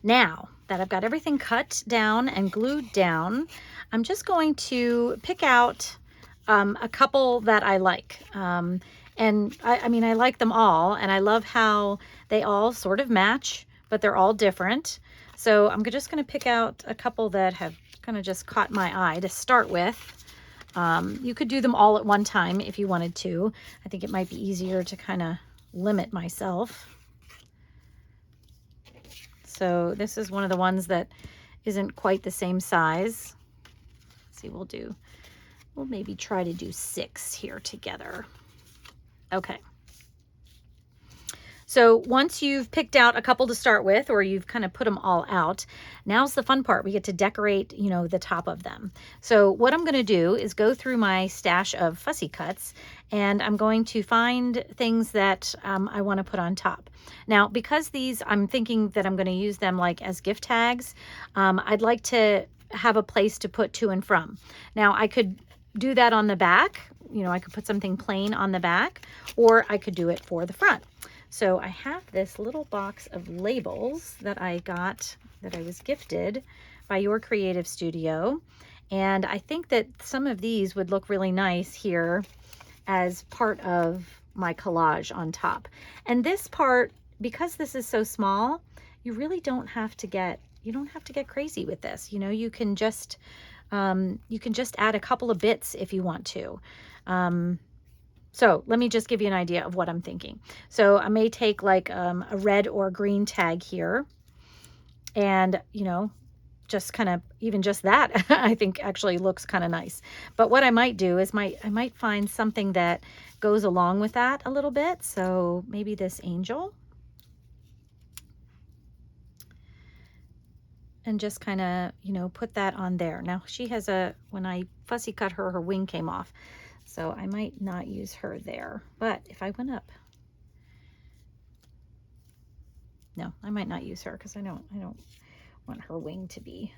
Now that I've got everything cut down and glued down, I'm just going to pick out a couple that I like. And I mean, I like them all, and I love how they all sort of match, but they're all different. So I'm just going to pick out a couple that have kind of just caught my eye to start with. You could do them all at one time if you wanted to. I think it might be easier to kind of limit myself. So this is one of the ones that isn't quite the same size. Let's see, we'll maybe try to do 6 here together. Okay. So once you've picked out a couple to start with, or you've kind of put them all out, now's the fun part. We get to decorate, you know, the top of them. So what I'm going to do is go through my stash of fussy cuts, and I'm going to find things that I want to put on top. Now, because these, I'm thinking that I'm going to use them like as gift tags, I'd like to have a place to put to and from. Now, I could do that on the back. You know, I could put something plain on the back, or I could do it for the front. So I have this little box of labels that I got, that I was gifted by Your Creative Studio. And I think that some of these would look really nice here as part of my collage on top. And this part, because this is so small, you really don't have to get, crazy with this. You know, you can just add a couple of bits if you want to. So let me just give you an idea of what I'm thinking. So I may take like a red or green tag here, and, you know, just kind of, even just that, I think actually looks kind of nice. But what I might do is I might find something that goes along with that a little bit. So maybe this angel. And just kind of, you know, put that on there. Now she has when I fussy cut her, her wing came off. So I might not use her there. But if I went up, no, I might not use her because I don't want her wing to be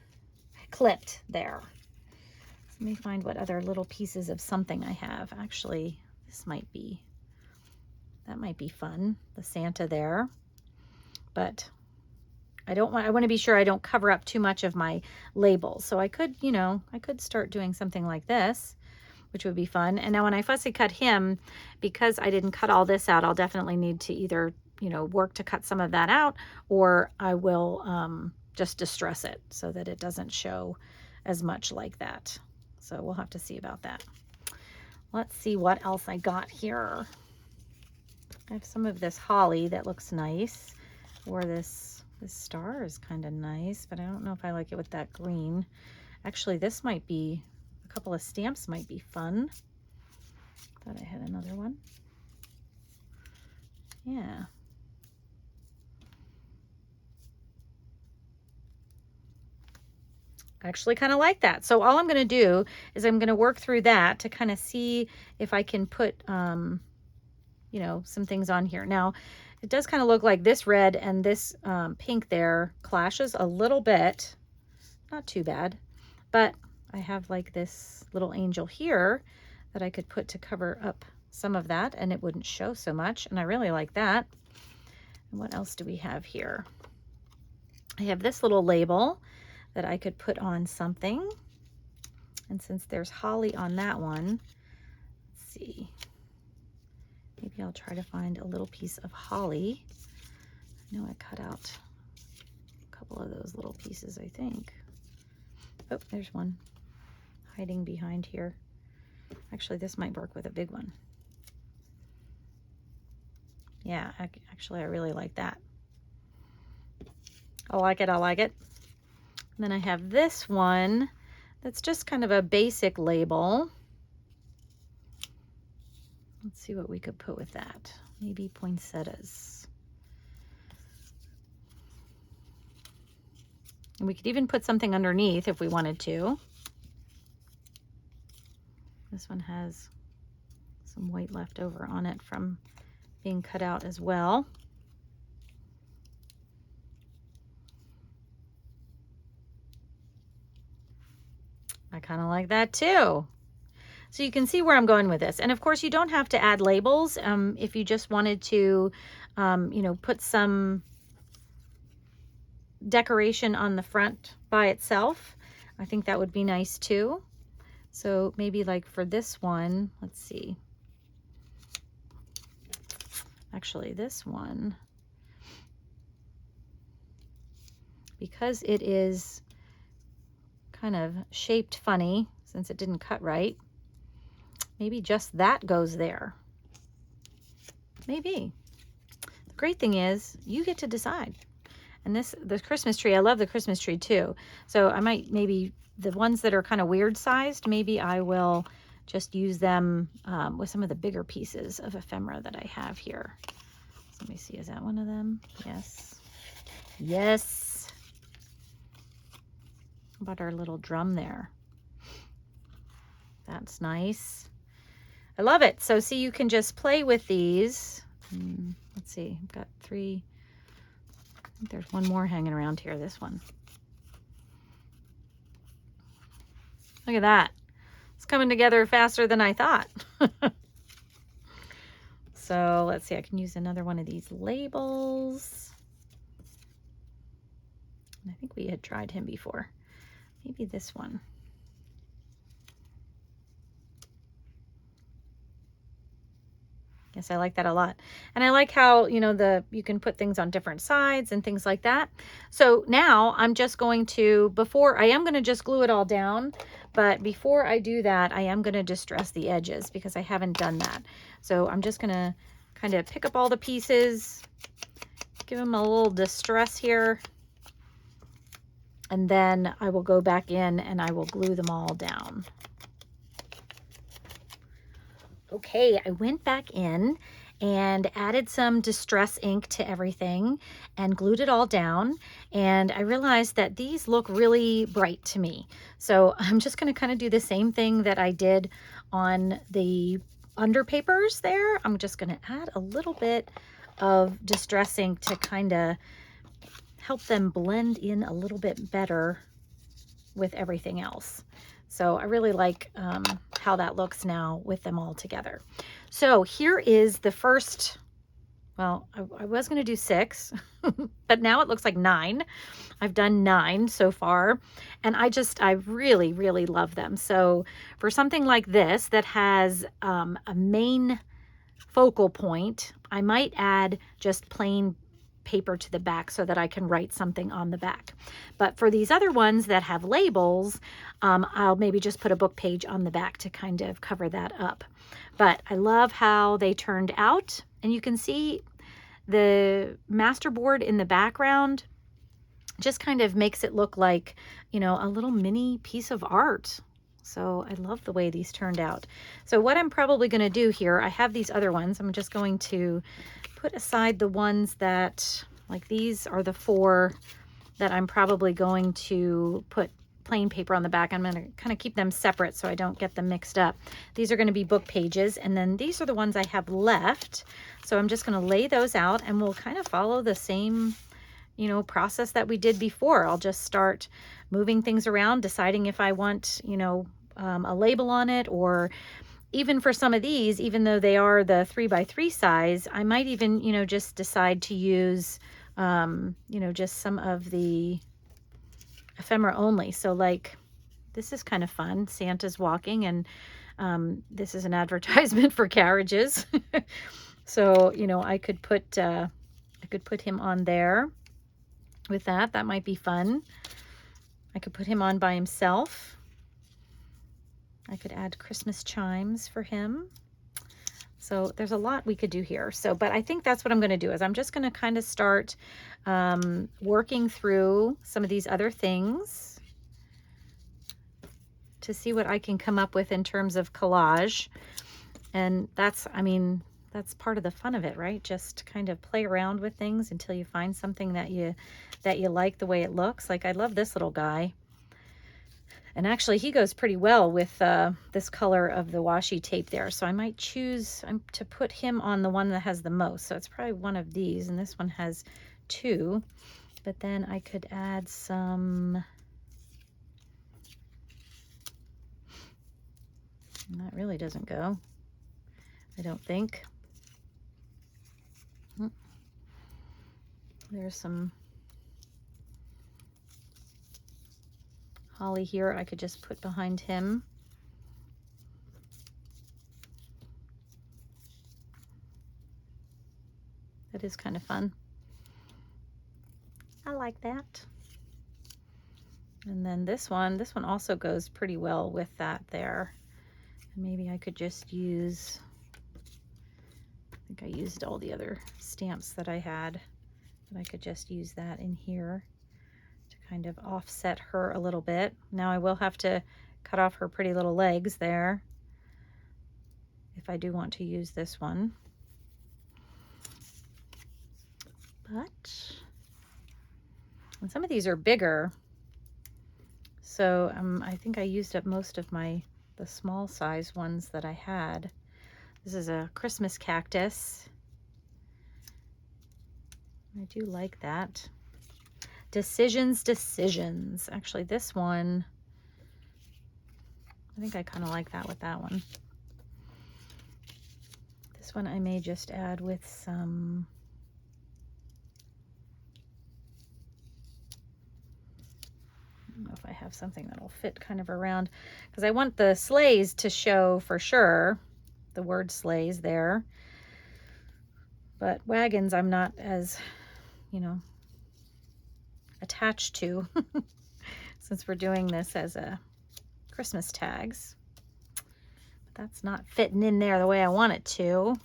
clipped there. So let me find what other little pieces of something I have. Actually, that might be fun, the Santa there. But I want to be sure I don't cover up too much of my labels. So I could, you know, I could start doing something like this, which would be fun. And now when I fussy cut him, because I didn't cut all this out, I'll definitely need to either, you know, work to cut some of that out, or I will just distress it so that it doesn't show as much like that. So we'll have to see about that. Let's see what else I got here. I have some of this holly that looks nice, or this star is kind of nice, but I don't know if I like it with that green. Actually, this might be, a couple of stamps might be fun. Thought I had another one. Yeah. I actually kind of like that. So all I'm going to do is I'm going to work through that to kind of see if I can put, you know, some things on here. Now, it does kind of look like this red and this pink there clashes a little bit. Not too bad, but I have like this little angel here that I could put to cover up some of that, and it wouldn't show so much, and I really like that. And what else do we have here? I have this little label that I could put on something, and since there's holly on that one, let's see, maybe I'll try to find a little piece of holly. I know I cut out a couple of those little pieces, I think. Oh, there's one hiding behind here. Actually, this might work with a big one. Yeah, actually, I really like that. I like it, I like it. And then I have this one that's just kind of a basic label. Let's see what we could put with that. Maybe poinsettias. And we could even put something underneath if we wanted to. This one has some white left over on it from being cut out as well. I kind of like that too. So you can see where I'm going with this. And of course, you don't have to add labels. If you just wanted to, you know, put some decoration on the front by itself. I think that would be nice too. So maybe like for this one, let's see. Actually, this one, because it is kind of shaped funny since it didn't cut right, maybe just that goes there. Maybe. The great thing is you get to decide. And the Christmas tree, I love the Christmas tree too. So I might, maybe the ones that are kind of weird sized, maybe I will just use them with some of the bigger pieces of ephemera that I have here. So let me see, is that one of them? Yes. Yes. How about our little drum there? That's nice. I love it. So see, you can just play with these. Let's see, I've got 3. I think there's one more hanging around here, this one. Look at that. It's coming together faster than I thought. So let's see, I can use another one of these labels. I think we had tried him before. Maybe this one. Yes, I like that a lot. And I like how, you know, you can put things on different sides and things like that. So now I'm just going to, I am going to just glue it all down, but before I do that, I am going to distress the edges because I haven't done that. So I'm just going to kind of pick up all the pieces, give them a little distress here, and then I will go back in and I will glue them all down. Okay, I went back in and added some distress ink to everything and glued it all down. And I realized that these look really bright to me. So I'm just going to kind of do the same thing that I did on the under papers there. I'm just going to add a little bit of distress ink to kind of help them blend in a little bit better with everything else. So I really like how that looks now with them all together. So here is the first, well, I was going to do 6, but now it looks like 9. I've done 9 so far, and I really, really love them. So for something like this that has a main focal point, I might add just plain paper to the back so that I can write something on the back. But for these other ones that have labels, I'll maybe just put a book page on the back to kind of cover that up. But I love how they turned out, and you can see the masterboard in the background just kind of makes it look like, you know, a little mini piece of art. So I love the way these turned out. So what I'm probably going to do here, I have these other ones. I'm just going to put aside the ones that, like these are the 4 that I'm probably going to put plain paper on the back. I'm going to kind of keep them separate so I don't get them mixed up. These are going to be book pages, and then these are the ones I have left. So I'm just going to lay those out, and we'll kind of follow the same, you know, process that we did before. I'll just start moving things around, deciding if I want, you know, a label on it, or even for some of these, even though they are the 3x3 size, I might even, you know, just decide to use, you know, just some of the ephemera only. So like, this is kind of fun. Santa's walking, and this is an advertisement for carriages. So, you know, I could put him on there with that. That might be fun. I could put him on by himself. I could add Christmas chimes for him. So there's a lot we could do here. So, but I think that's what I'm going to do, is I'm just going to kind of start working through some of these other things to see what I can come up with in terms of collage. And that's, I mean, that's part of the fun of it, right? Just kind of play around with things until you find something that you like the way it looks. Like I love this little guy. And actually he goes pretty well with this color of the washi tape there. So I might choose to put him on the one that has the most. So it's probably one of these, and this one has 2. But then I could add some, and that really doesn't go, I don't think. There's some holly here I could just put behind him. That is kind of fun. I like that. And then this one also goes pretty well with that there. And maybe I could just use, I think I used all the other stamps that I had, but I could just use that in here to kind of offset her a little bit. Now I will have to cut off her pretty little legs there if I do want to use this one. But, and some of these are bigger, so I think I used up most of the small size ones that I had. This is a Christmas cactus. I do like that. Decisions. Actually, this one, I think I kind of like that with that one. This one I may just add with some, I don't know if I have something that'll fit kind of around, because I want the sleighs to show for sure, the word sleighs there. But wagons I'm not as, you know, attached to since we're doing this as a Christmas tags. But that's not fitting in there the way I want it to.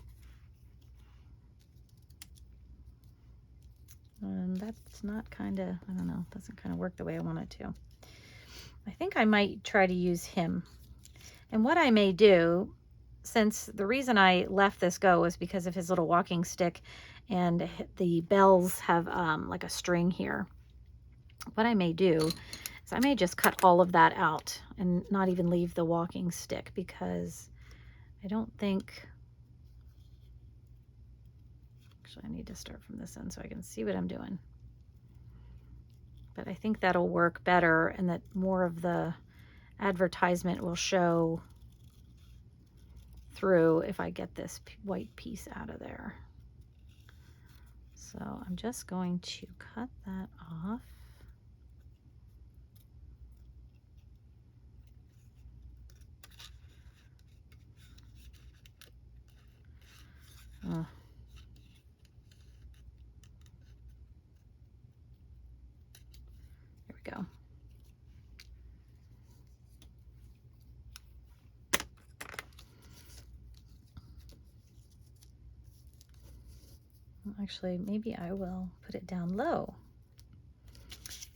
And that's not kind of, I don't know, doesn't kind of work the way I want it to. I think I might try to use him. And what I may do, since the reason I left this go was because of his little walking stick and the bells have like a string here. What I may do is I may just cut all of that out and not even leave the walking stick, because I don't think, actually I need to start from this end so I can see what I'm doing. But I think that'll work better, and that more of the advertisement will show through if I get this white piece out of there. So I'm just going to cut that off. There we go. Well, actually, maybe I will put it down low.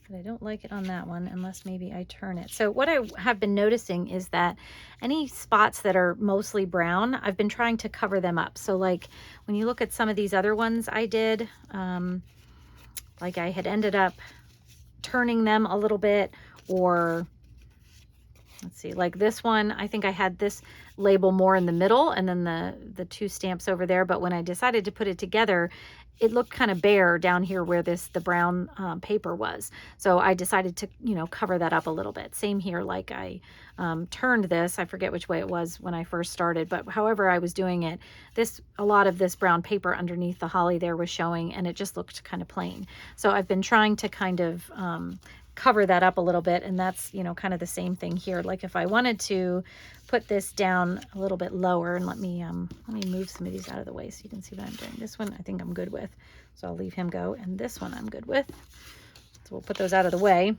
But I don't like it on that one unless maybe I turn it. So what I have been noticing is that any spots that are mostly brown, I've been trying to cover them up. So like when you look at some of these other ones I did, like I had ended up turning them a little bit, or let's see, like this one, I think I had this label more in the middle and then the two stamps over there. But when I decided to put it together, it looked kind of bare down here where the brown paper was. So I decided to, you know, cover that up a little bit. Same here, like I turned this, I forget which way it was when I first started, but however I was doing it, a lot of this brown paper underneath the holly there was showing, and it just looked kind of plain. So I've been trying to kind of cover that up a little bit, and that's, you know, kind of the same thing here. Like if I wanted to put this down a little bit lower, and let me move some of these out of the way so you can see what I'm doing. This one I think I'm good with, so I'll leave him go, and this one I'm good with, so we'll put those out of the way.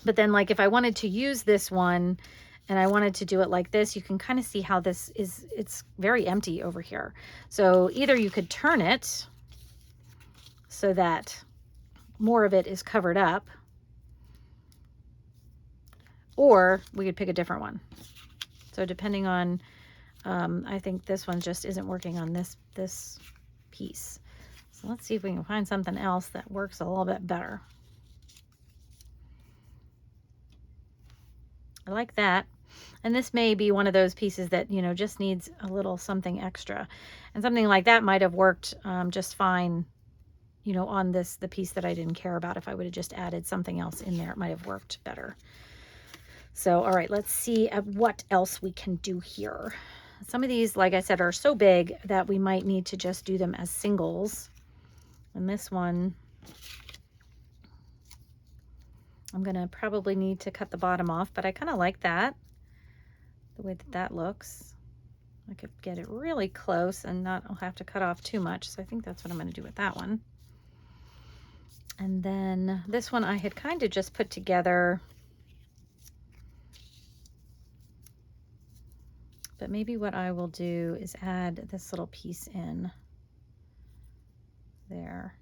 But then like if I wanted to use this one and I wanted to do it like this, you can kind of see how this is, it's very empty over here. So either you could turn it so that more of it is covered up, or we could pick a different one. So depending on, I think this one just isn't working on this piece. So let's see if we can find something else that works a little bit better. I like that. And this may be one of those pieces that, you know, just needs a little something extra. And something like that might have worked just fine, you know, on the piece that I didn't care about. If I would have just added something else in there, it might have worked better. So, all right, let's see what else we can do here. Some of these, like I said, are so big that we might need to just do them as singles. And this one, I'm gonna probably need to cut the bottom off, but I kind of like that, the way that that looks. I could get it really close and not I'll have to cut off too much. So I think that's what I'm gonna do with that one. And then this one I had kind of just put together, but maybe what I will do is add this little piece in there.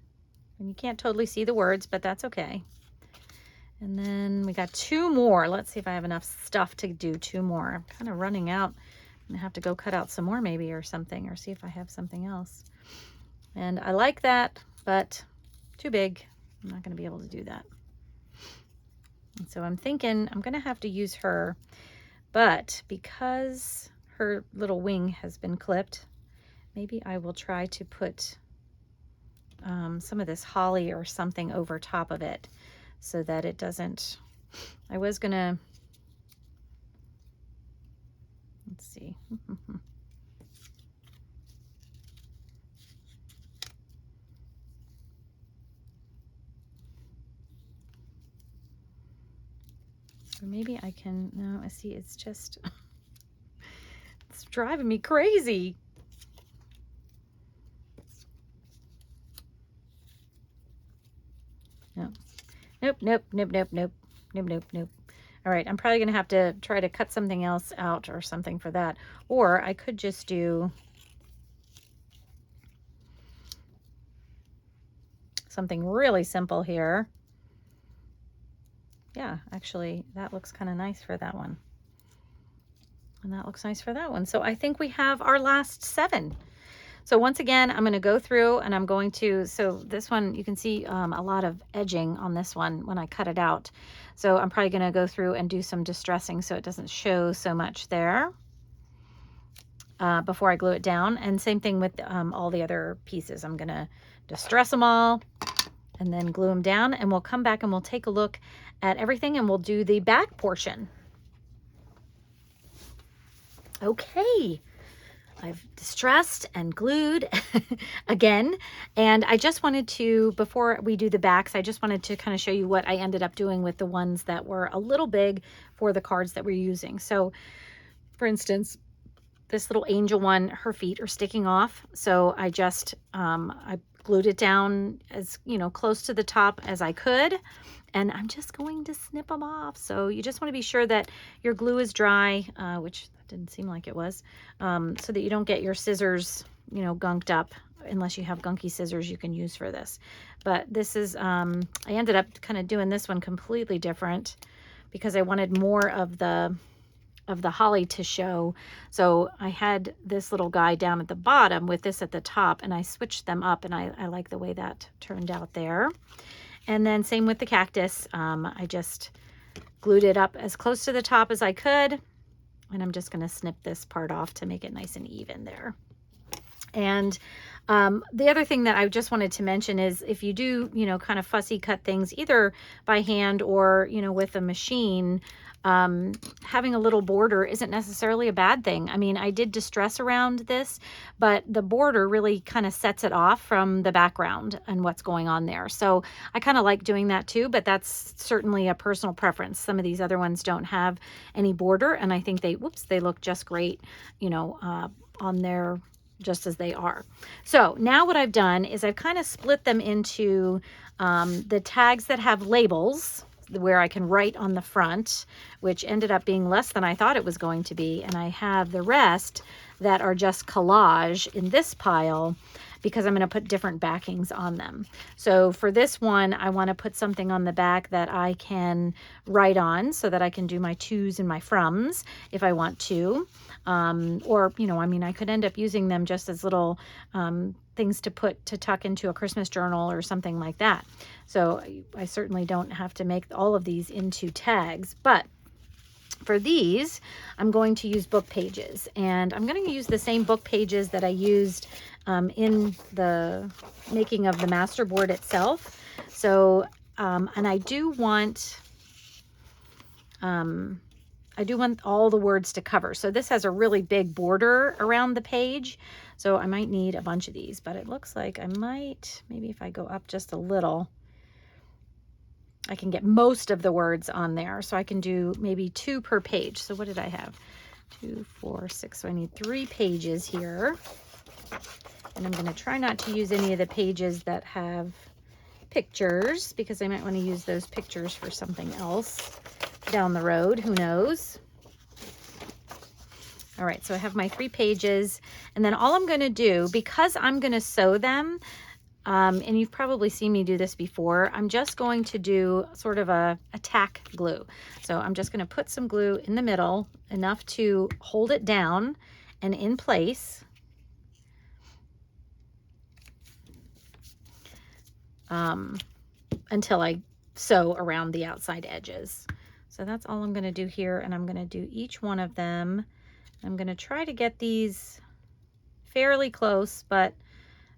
And you can't totally see the words, but that's okay. And then we got 2 more. Let's see if I have enough stuff to do 2 more. I'm kind of running out. I'm gonna have to go cut out some more maybe or something, or see if I have something else. And I like that, but too big. I'm not gonna be able to do that. And so I'm thinking I'm gonna have to use her, but because her little wing has been clipped, maybe I will try to put some of this holly or something over top of it so that it doesn't, I was gonna, let's see. Or maybe I can, no, I see it's just, it's driving me crazy. No. Nope, nope, nope, nope, nope, nope, nope, nope. All right, I'm probably gonna have to try to cut something else out or something for that. Or I could just do something really simple here. Yeah, actually, that looks kind of nice for that one. And that looks nice for that one. So I think we have our last 7. So once again, I'm going to go through and I'm going to, so this one, you can see a lot of edging on this one when I cut it out. So I'm probably going to go through and do some distressing so it doesn't show so much there before I glue it down. And same thing with all the other pieces. I'm going to distress them all and then glue them down, and we'll come back and we'll take a look at everything and we'll do the back portion. Okay. I've distressed and glued again, and I just wanted to, before we do the backs, I just wanted to kind of show you what I ended up doing with the ones that were a little big for the cards that we're using. So for instance, this little angel one, her feet are sticking off, so I just I glued it down as, you know, close to the top as I could, and I'm just going to snip them off. So you just want to be sure that your glue is dry, which didn't seem like it was, so that you don't get your scissors, you know, gunked up, unless you have gunky scissors you can use for this. But this is, I ended up kind of doing this one completely different because I wanted more of the holly to show. So I had this little guy down at the bottom with this at the top, and I switched them up, and I like the way that turned out there. And then same with the cactus. I just glued it up as close to the top as I could, and I'm just going to snip this part off to make it nice and even there. And the other thing that I just wanted to mention is if you do, you know, kind of fussy cut things either by hand or, you know, with a machine, having a little border isn't necessarily a bad thing. I mean, I did distress around this, but the border really kind of sets it off from the background and what's going on there. So I kind of like doing that too, but that's certainly a personal preference. Some of these other ones don't have any border, and I think they look just great, you know, on there just as they are. So now what I've done is I've kind of split them into the tags that have labels, where I can write on the front, which ended up being less than I thought it was going to be. And I have the rest that are just collage in this pile because I'm going to put different backings on them. So for this one, I want to put something on the back that I can write on so that I can do my tos and my froms if I want to. Or, you know, I mean, I could end up using them just as little things to tuck into a Christmas journal or something like that. So I certainly don't have to make all of these into tags, but for these, I'm going to use book pages, and I'm going to use the same book pages that I used in the making of the masterboard itself. So, and I do want all the words to cover. So this has a really big border around the page. So I might need a bunch of these, but it looks like I might, maybe if I go up just a little, I can get most of the words on there. So I can do maybe 2 per page. So what did I have? 2, 4, 6. So I need 3 pages here. And I'm going to try not to use any of the pages that have pictures, because I might want to use those pictures for something else down the road. Who knows? All right, so I have my 3 pages, and then all I'm going to do, because I'm going to sew them, and you've probably seen me do this before, I'm just going to do sort of a tack glue. So I'm just going to put some glue in the middle, enough to hold it down and in place. Until I sew around the outside edges. So that's all I'm going to do here, and I'm going to do each one of them. I'm going to try to get these fairly close, but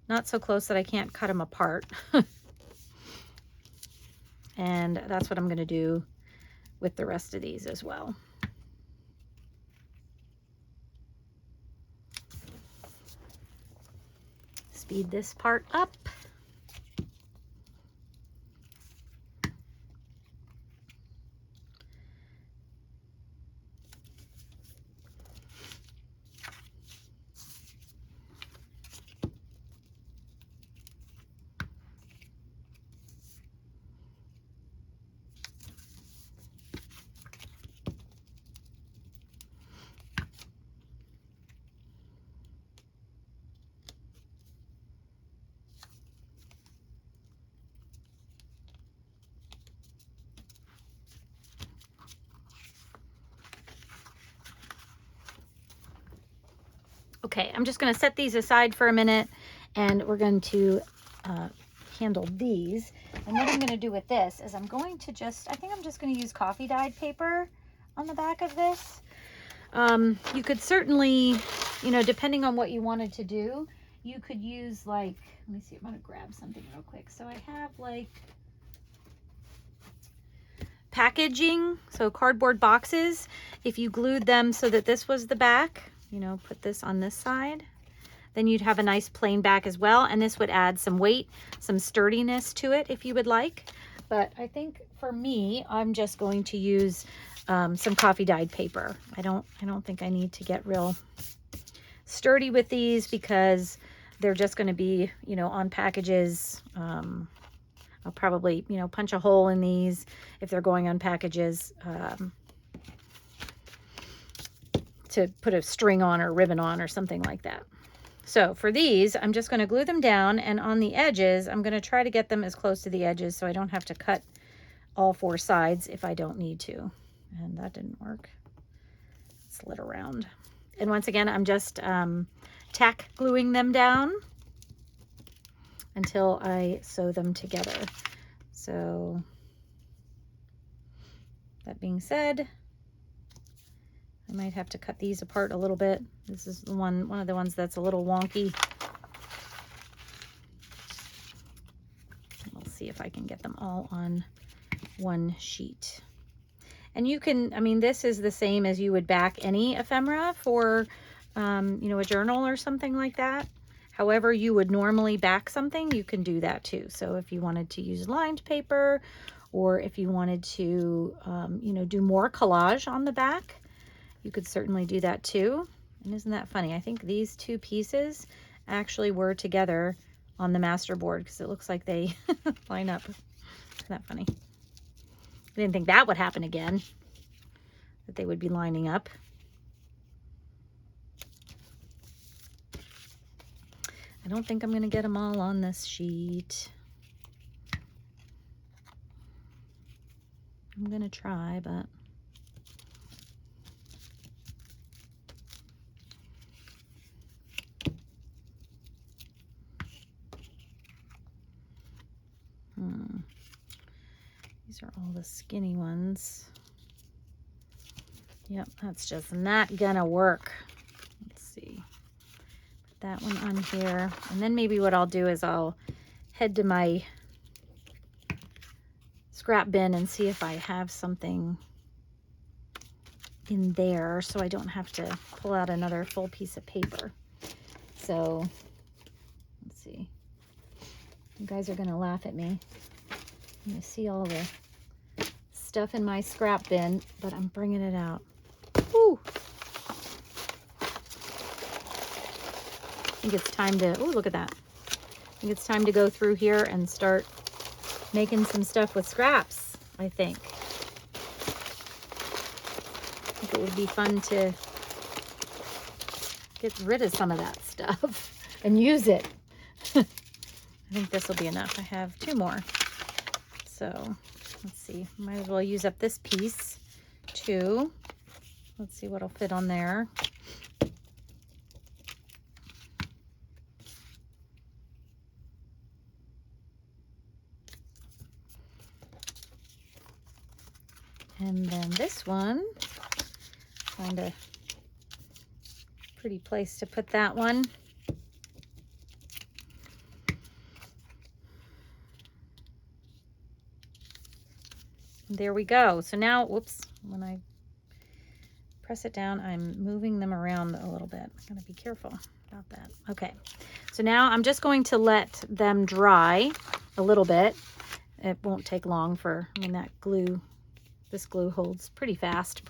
not so close that I can't cut them apart. And that's what I'm going to do with the rest of these as well. Speed this part up. Okay, I'm just going to set these aside for a minute, and we're going to handle these. And what I'm going to do with this is I'm going to I think I'm just going to use coffee dyed paper on the back of this. You could certainly, you know, depending on what you wanted to do, you could use like, let me see, I'm going to grab something real quick. So I have like packaging, so cardboard boxes. If you glued them so that this was the back, you know, put this on this side, then you'd have a nice plain back as well. And this would add some weight, some sturdiness to it if you would like. But I think for me, I'm just going to use some coffee dyed paper. I don't think I need to get real sturdy with these, because they're just going to be, you know, on packages. I'll probably, you know, punch a hole in these if they're going on packages to put a string on or ribbon on or something like that. So for these, I'm just going to glue them down, and on the edges, I'm going to try to get them as close to the edges so I don't have to cut all 4 sides if I don't need to. And that didn't work. It slid around. And once again, I'm just tack gluing them down until I sew them together. So that being said, I might have to cut these apart a little bit. This is the one of the ones that's a little wonky. We'll see if I can get them all on one sheet. And you can, I mean, this is the same as you would back any ephemera for, you know, a journal or something like that. However you would normally back something, you can do that too. So if you wanted to use lined paper, or if you wanted to, you know, do more collage on the back, you could certainly do that too. And isn't that funny? I think these 2 pieces actually were together on the masterboard, because it looks like they line up. Isn't that funny? I didn't think that would happen again, that they would be lining up. I don't think I'm going to get them all on this sheet. I'm going to try, but these are all the skinny ones. Yep, that's just not gonna work. Let's see. Put that one on here. And then maybe what I'll do is I'll head to my scrap bin and see if I have something in there so I don't have to pull out another full piece of paper. So let's see. You guys are gonna laugh at me. You see all the stuff in my scrap bin, but I'm bringing it out. Woo! I think it's time to, oh, look at that. I think it's time to go through here and start making some stuff with scraps, I think. I think it would be fun to get rid of some of that stuff and use it. I think this will be enough. I have 2 more. So let's see, might as well use up this piece too. Let's see what'll fit on there. And then this one, find a pretty place to put that one. There we go. So now, whoops, when I press it down, I'm moving them around a little bit. I gotta be careful about that. Okay, so now I'm just going to let them dry a little bit. It won't take long for, I mean, that glue, this glue holds pretty fast,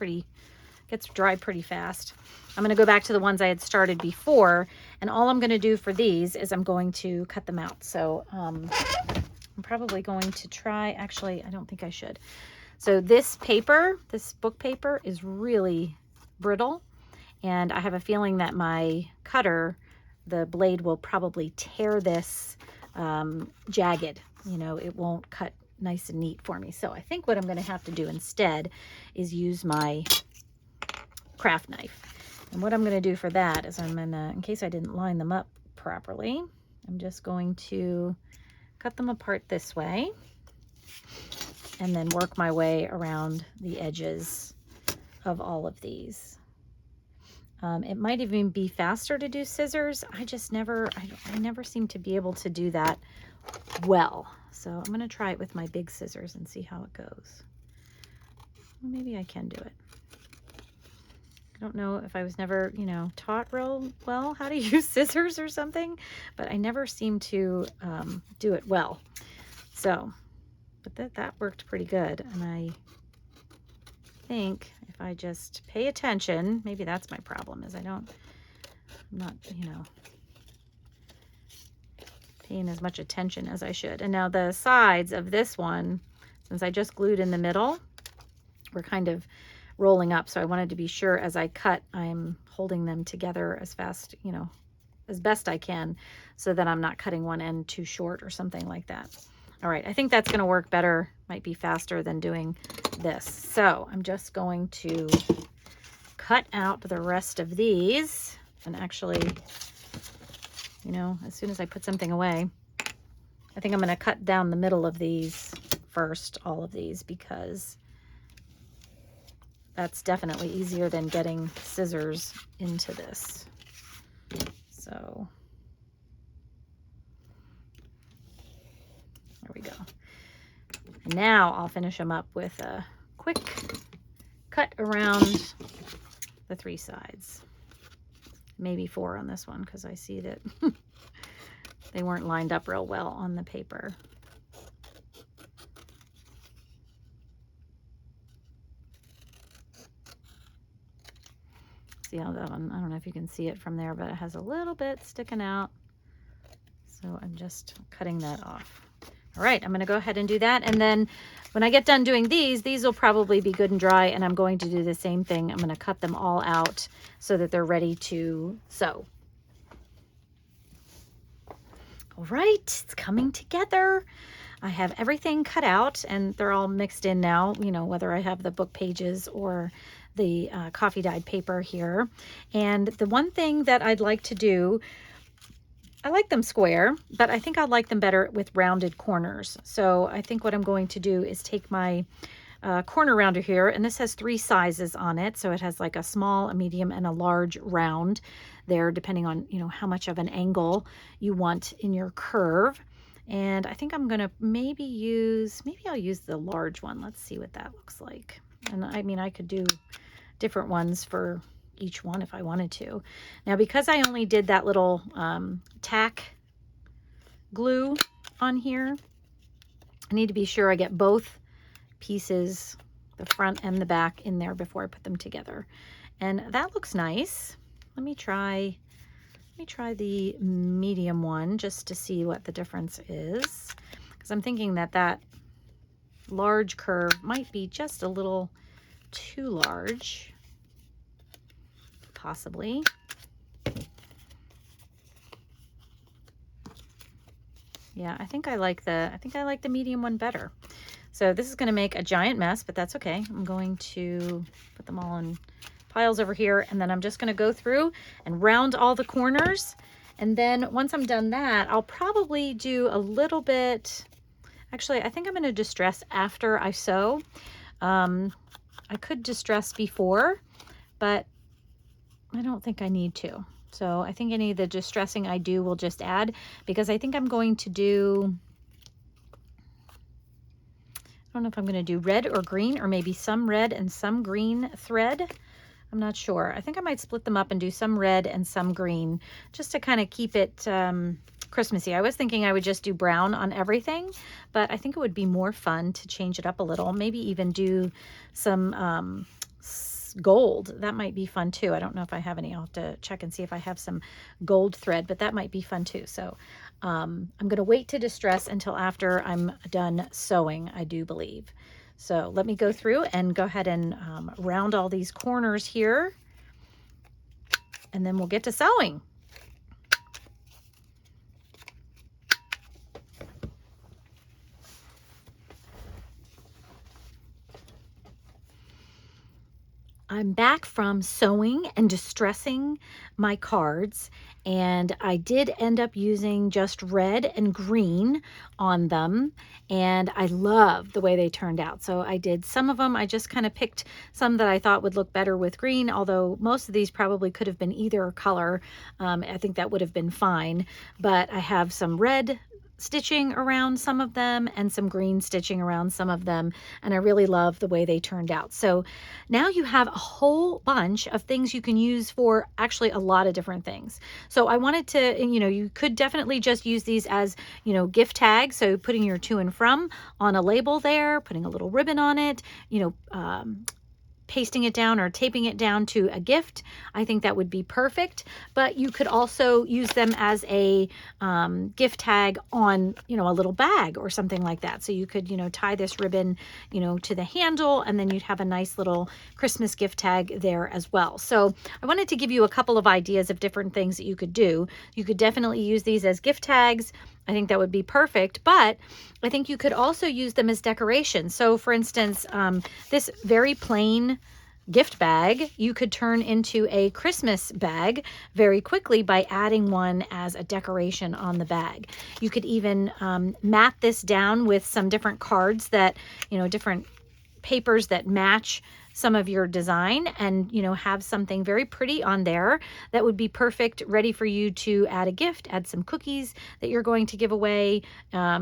gets dry pretty fast. I'm gonna go back to the ones I had started before, and all I'm gonna do for these is I'm going to cut them out. So I'm probably going to try, actually, I don't think I should. So this paper, this book paper is really brittle, and I have a feeling that my cutter, the blade will probably tear this jagged. You know, it won't cut nice and neat for me. So I think what I'm going to have to do instead is use my craft knife. And what I'm going to do for that is I'm going to, in case I didn't line them up properly, I'm just going to cut them apart this way and then work my way around the edges of all of these. It might even be faster to do scissors. I just never, I never seem to be able to do that well. So I'm going to try it with my big scissors and see how it goes. Maybe I can do it. I don't know if I was never, you know, taught real well how to use scissors or something, but I never seem to do it well. So, but that worked pretty good. And I think if I just pay attention, maybe that's my problem, is I'm not, you know, paying as much attention as I should. And now the sides of this one, since I just glued in the middle, we're kind of rolling up. So I wanted to be sure as I cut, I'm holding them together as fast, you know, as best I can, so that I'm not cutting one end too short or something like that. All right, I think that's going to work better, might be faster than doing this. So I'm just going to cut out the rest of these, and actually, you know, as soon as I put something away, I think I'm going to cut down the middle of these first, all of these, because that's definitely easier than getting scissors into this. So there we go. And now I'll finish them up with a quick cut around the 3 sides. Maybe 4 on this one, because I see that they weren't lined up real well on the paper. See how that one, I don't know if you can see it from there, but it has a little bit sticking out. So I'm just cutting that off. All right, I'm going to go ahead and do that. And then when I get done doing these will probably be good and dry, and I'm going to do the same thing. I'm going to cut them all out so that they're ready to sew. All right, it's coming together. I have everything cut out, and they're all mixed in now, you know, whether I have the book pages or the coffee dyed paper here. And the one thing that I'd like to do, I like them square, but I think I'd like them better with rounded corners. So I think what I'm going to do is take my corner rounder here, and this has 3 sizes on it. So it has like a small, a medium, and a large round there, depending on, you know, how much of an angle you want in your curve. And I think I'm gonna maybe I'll use the large one. Let's see what that looks like. And I mean, I could do different ones for each one if I wanted to. Now, because I only did that little tack glue on here, I need to be sure I get both pieces the front and the back in there before I put them together. And that looks nice. Let me try the medium one just to see what the difference is, because I'm thinking that that large curve might be just a little too large, possibly. Yeah, I think I like the medium one better. So this is going to make a giant mess, but that's okay. I'm going to put them all in piles over here, and then I'm just going to go through and round all the corners. And then once I'm done that, I'll probably do a little bit. Actually, I think I'm going to distress after I sew. I could distress before, but I don't think I need to. So I think any of the distressing I do will just add, because I think I'm going to do, I don't know if I'm going to do red or green, or maybe some red and some green thread. I'm not sure. I think I might split them up and do some red and some green, just to kind of keep it Christmassy. I was thinking I would just do brown on everything, but I think it would be more fun to change it up a little. Maybe even do some gold. That might be fun too. I don't know if I have any. I'll have to check and see if I have some gold thread, but that might be fun too. So I'm going to wait to distress until after I'm done sewing, I do believe. So let me go through and go ahead and round all these corners here, and then we'll get to sewing. I'm back from sewing and distressing my cards, and I did end up using just red and green on them, and I love the way they turned out. So I did some of them, I just kind of picked some that I thought would look better with green, although most of these probably could have been either color. I think that would have been fine, but I have some red stitching around some of them and some green stitching around some of them, and I really love the way they turned out. So now you have a whole bunch of things you can use for actually a lot of different things. So I wanted to, you could definitely just use these as, gift tags. So putting your to and from on a label there, putting a little ribbon on it, pasting it down or taping it down to a gift. I think that would be perfect. But you could also use them as a gift tag on, a little bag or something like that. So you could, tie this ribbon, to the handle, and then you'd have a nice little Christmas gift tag there as well. So I wanted to give you a couple of ideas of different things that you could do. You could definitely use these as gift tags. I think that would be perfect, but I think you could also use them as decoration. So for instance, this very plain gift bag, you could turn into a Christmas bag very quickly by adding one as a decoration on the bag. You could even mat this down with some different cards that, different papers that match some of your design, and have something very pretty on there that would be perfect, ready for you to add a gift, add some cookies that you're going to give away,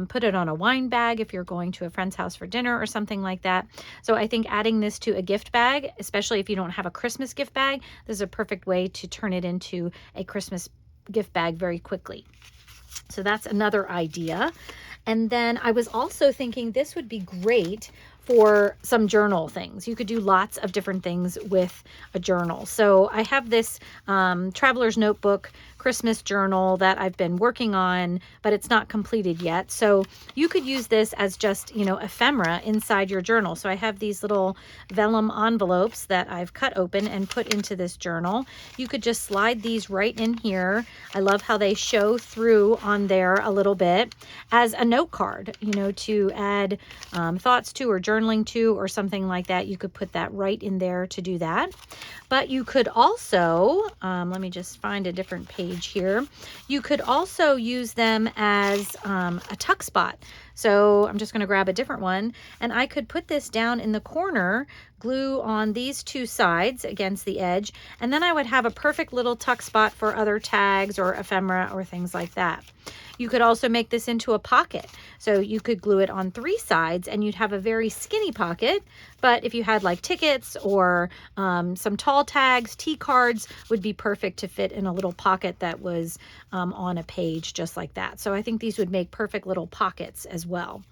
put it on a wine bag if you're going to a friend's house for dinner or something like that. So I think adding this to a gift bag, especially if you don't have a Christmas gift bag, this is a perfect way to turn it into a Christmas gift bag very quickly. So that's another idea. And then I was also thinking this would be great for some journal things. You could do lots of different things with a journal. So I have this Traveler's Notebook Christmas journal that I've been working on, but it's not completed yet. So you could use this as just, ephemera inside your journal. So I have these little vellum envelopes that I've cut open and put into this journal. You could just slide these right in here. I love how they show through on there a little bit as a note card, to add thoughts to or journaling to or something like that. You could put that right in there to do that. But you could also, let me just find a different page here. You could also use them as a tuck spot. So I'm just going to grab a different one, and I could put this down in the corner, glue on these two sides against the edge, and then I would have a perfect little tuck spot for other tags or ephemera or things like that. You could also make this into a pocket. So you could glue it on three sides and you'd have a very skinny pocket. But if you had like tickets or some tall tags, T cards would be perfect to fit in a little pocket that was on a page just like that. So I think these would make perfect little pockets as as well.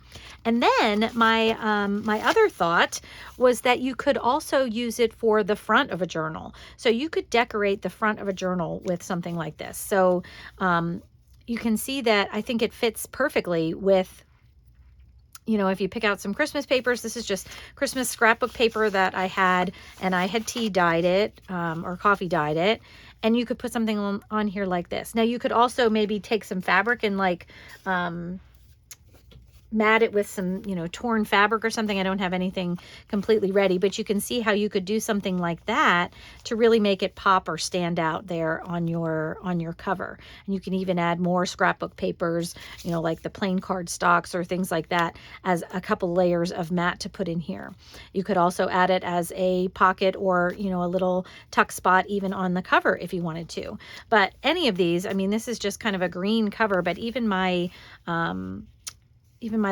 And then my other thought was that you could also use it for the front of a journal. So you could decorate the front of a journal with something like this. So you can see that I think it fits perfectly with, you know, if you pick out some Christmas papers. This is just Christmas scrapbook paper that I had, and I had tea dyed it or coffee dyed it. And you could put something on here like this. Now you could also maybe take some fabric and like mat it with some, you know, torn fabric or something. I don't have anything completely ready, but you can see how you could do something like that to really make it pop or stand out there on your cover. And you can even add more scrapbook papers, you know, like the plain card stocks or things like that, as a couple layers of mat to put in here. You could also add it as a pocket or, you know, a little tuck spot even on the cover if you wanted to. But any of these, I mean, this is just kind of a green cover, but even my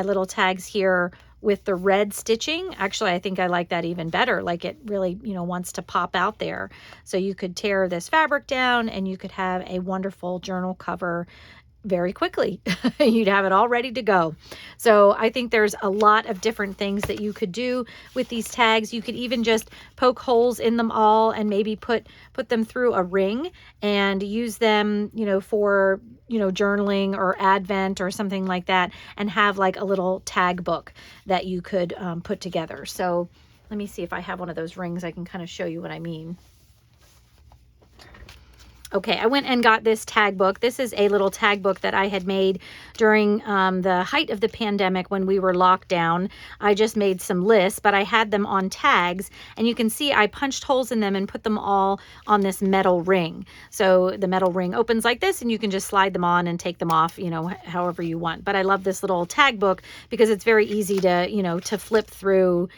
little tags here with the red stitching, actually, I think I like that even better. Like it really, you know, wants to pop out there. So you could tear this fabric down and you could have a wonderful journal cover very quickly. You'd have it all ready to go. So I think there's a lot of different things that you could do with these tags. You could even just poke holes in them all and maybe put them through a ring and use them, you know, for, you know, journaling or Advent or something like that, and have like a little tag book that you could put together. So let me see if I have one of those rings. I can kind of show you what I mean. Okay, I went and got this tag book. This is a little tag book that I had made during the height of the pandemic when we were locked down. I just made some lists, but I had them on tags, and you can see I punched holes in them and put them all on this metal ring. So the metal ring opens like this, and you can just slide them on and take them off, you know, however you want. But I love this little tag book because it's very easy to, you know, to flip through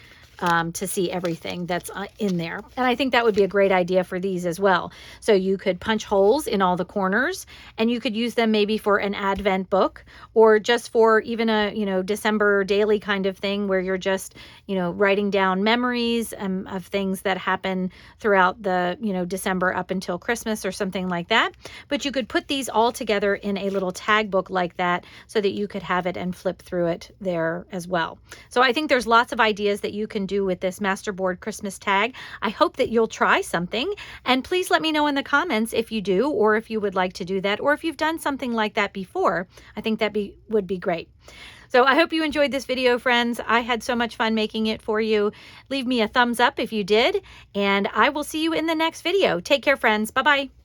to see everything that's in there. And I think that would be a great idea for these as well. So you could punch holes in all the corners, and you could use them maybe for an Advent book, or just for even a, you know, December daily kind of thing where you're just, you know, writing down memories of things that happen throughout the, you know, December up until Christmas or something like that. But you could put these all together in a little tag book like that so that you could have it and flip through it there as well. So I think there's lots of ideas that you can do with this masterboard Christmas tag. I hope that you'll try something, and please let me know in the comments if you do, or if you would like to do that, or if you've done something like that before. I think that would be great. So I hope you enjoyed this video, friends. I had so much fun making it for you. Leave me a thumbs up if you did, and I will see you in the next video. Take care, friends. Bye-bye.